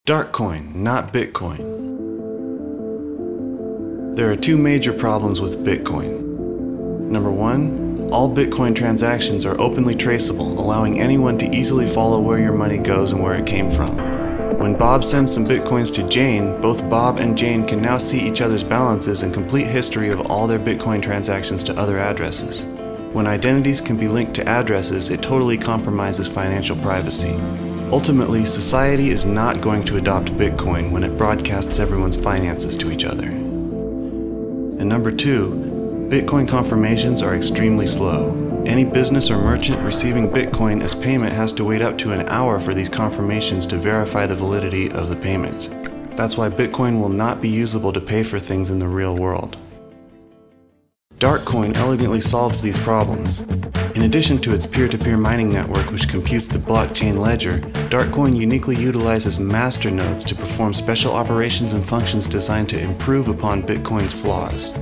Darkcoin, not Bitcoin. There are two major problems with Bitcoin. Number one, all Bitcoin transactions are openly traceable, allowing anyone to easily follow where your money goes and where it came from. When Bob sends some Bitcoins to Jane, both Bob and Jane can now see each other's balances and complete history of all their Bitcoin transactions to other addresses. When identities can be linked to addresses, it totally compromises financial privacy. Ultimately, society is not going to adopt Bitcoin when it broadcasts everyone's finances to each other. And number two, Bitcoin confirmations are extremely slow. Any business or merchant receiving Bitcoin as payment has to wait up to an hour for these confirmations to verify the validity of the payment. That's why Bitcoin will not be usable to pay for things in the real world. Darkcoin elegantly solves these problems. In addition to its peer-to-peer mining network which computes the blockchain ledger, Darkcoin uniquely utilizes masternodes to perform special operations and functions designed to improve upon Bitcoin's flaws.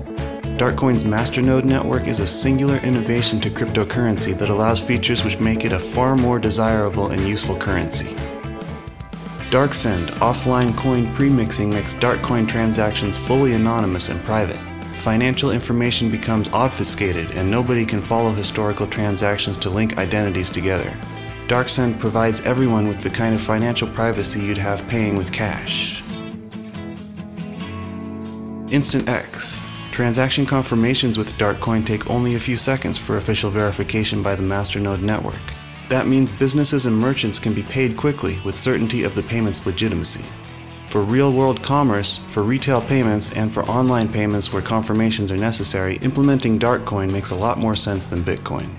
Darkcoin's masternode network is a singular innovation to cryptocurrency that allows features which make it a far more desirable and useful currency. DarkSend offline coin premixing makes Darkcoin transactions fully anonymous and private. Financial information becomes obfuscated and nobody can follow historical transactions to link identities together. DarkSend provides everyone with the kind of financial privacy you'd have paying with cash. Instant X. Transaction confirmations with Darkcoin take only a few seconds for official verification by the masternode network. That means businesses and merchants can be paid quickly with certainty of the payment's legitimacy. For real-world commerce, for retail payments, and for online payments where confirmations are necessary, implementing Darkcoin makes a lot more sense than Bitcoin.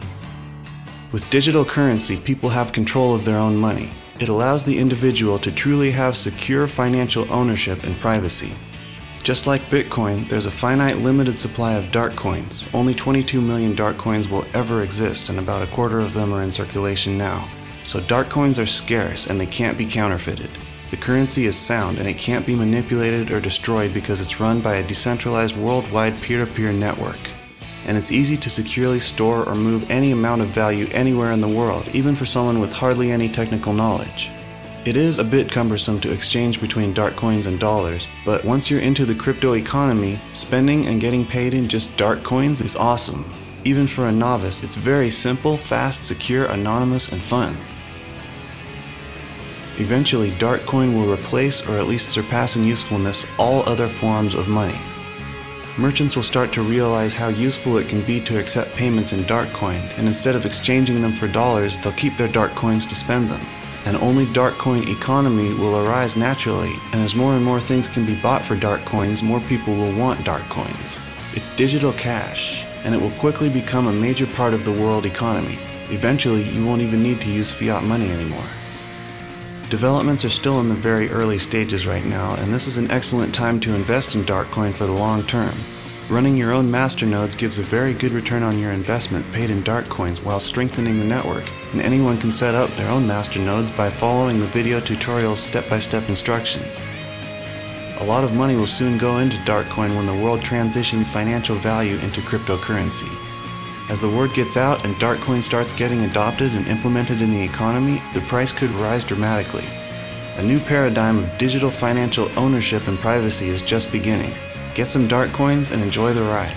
With digital currency, people have control of their own money. It allows the individual to truly have secure financial ownership and privacy. Just like Bitcoin, there's a finite limited supply of Darkcoins. Only 22 million Darkcoins will ever exist, and about a quarter of them are in circulation now. So Darkcoins are scarce and they can't be counterfeited. The currency is sound and it can't be manipulated or destroyed because it's run by a decentralized worldwide peer-to-peer network. And it's easy to securely store or move any amount of value anywhere in the world, even for someone with hardly any technical knowledge. It is a bit cumbersome to exchange between Darkcoins and dollars, but once you're into the crypto economy, spending and getting paid in just Darkcoins is awesome. Even for a novice, it's very simple, fast, secure, anonymous, and fun. Eventually, Darkcoin will replace or at least surpass in usefulness all other forms of money. Merchants will start to realize how useful it can be to accept payments in Darkcoin, and instead of exchanging them for dollars, they'll keep their Darkcoins to spend them. An only Darkcoin economy will arise naturally, and as more and more things can be bought for Darkcoins, more people will want Darkcoins. It's digital cash, and it will quickly become a major part of the world economy. Eventually, you won't even need to use fiat money anymore. Developments are still in the very early stages right now, and this is an excellent time to invest in Darkcoin for the long term. Running your own masternodes gives a very good return on your investment paid in Darkcoins while strengthening the network, and anyone can set up their own masternodes by following the video tutorial's step-by-step instructions. A lot of money will soon go into Darkcoin when the world transitions financial value into cryptocurrency. As the word gets out and Darkcoin starts getting adopted and implemented in the economy, the price could rise dramatically. A new paradigm of digital financial ownership and privacy is just beginning. Get some Darkcoins and enjoy the ride.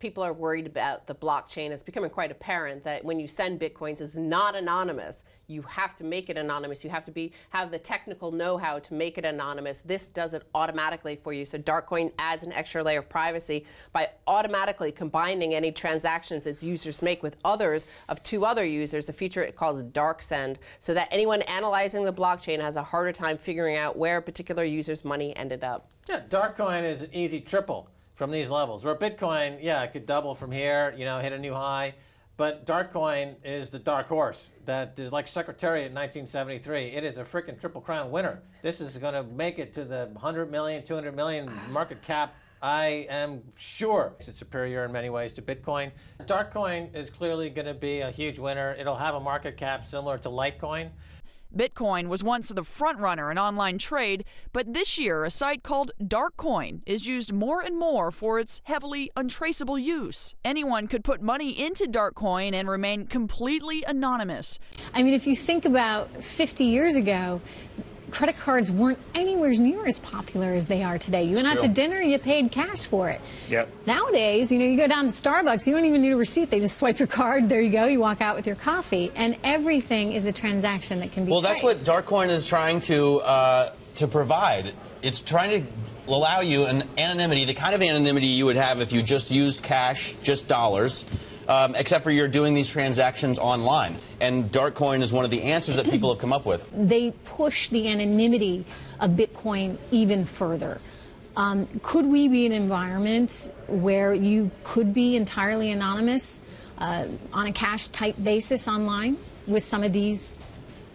People are worried about the blockchain. It's becoming quite apparent that when you send Bitcoins, it's not anonymous. You have to make it anonymous. You have to have the technical know-how to make it anonymous. This does it automatically for you. So Darkcoin adds an extra layer of privacy by automatically combining any transactions its users make with others of two other users, a feature it calls DarkSend, so that anyone analyzing the blockchain has a harder time figuring out where a particular user's money ended up. Yeah, Darkcoin is an easy triple from these levels. Where Bitcoin, yeah, it could double from here, you know, hit a new high. But Darkcoin is the dark horse that is like Secretariat in 1973. It is a freaking Triple Crown winner. This is going to make it to the 100 million, 200 million market cap, I am sure. It's superior in many ways to Bitcoin. Darkcoin is clearly going to be a huge winner. It'll have a market cap similar to Litecoin. Bitcoin was once the front runner in online trade, but this year a site called Darkcoin is used more and more for its heavily untraceable use. Anyone could put money into Darkcoin and remain completely anonymous. I mean, if you think about 50 years ago, credit cards weren't anywhere near as popular as they are today. You went out to dinner, you paid cash for it. Yep. Nowadays, you know, you go down to Starbucks, you don't even need a receipt. They just swipe your card, there you go, you walk out with your coffee. And everything is a transaction that can be traced. That's what Darkcoin is trying to provide. It's trying to allow you an anonymity, the kind of anonymity you would have if you just used cash, just dollars. Except for you're doing these transactions online. And Darkcoin is one of the answers that people have come up with. They push the anonymity of Bitcoin even further. Could we be in an environment where you could be entirely anonymous on a cash-type basis online with some of these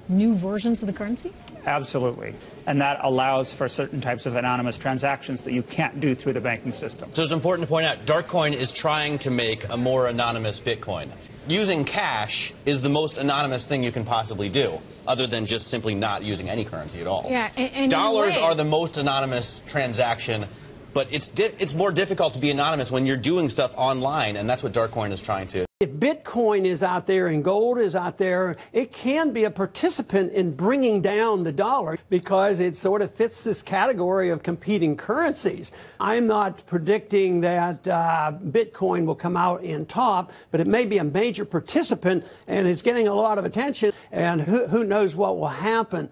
new versions of the currency? Absolutely. And that allows for certain types of anonymous transactions that you can't do through the banking system. So it's important to point out, Darkcoin is trying to make a more anonymous Bitcoin. Using cash is the most anonymous thing you can possibly do, other than just simply not using any currency at all. Yeah, and dollars are the most anonymous transaction, but it's more difficult to be anonymous when you're doing stuff online, and that's what Darkcoin is trying to. If Bitcoin is out there and gold is out there, it can be a participant in bringing down the dollar because it sort of fits this category of competing currencies. I'm not predicting that Bitcoin will come out in top, but it may be a major participant and it's getting a lot of attention, and who knows what will happen.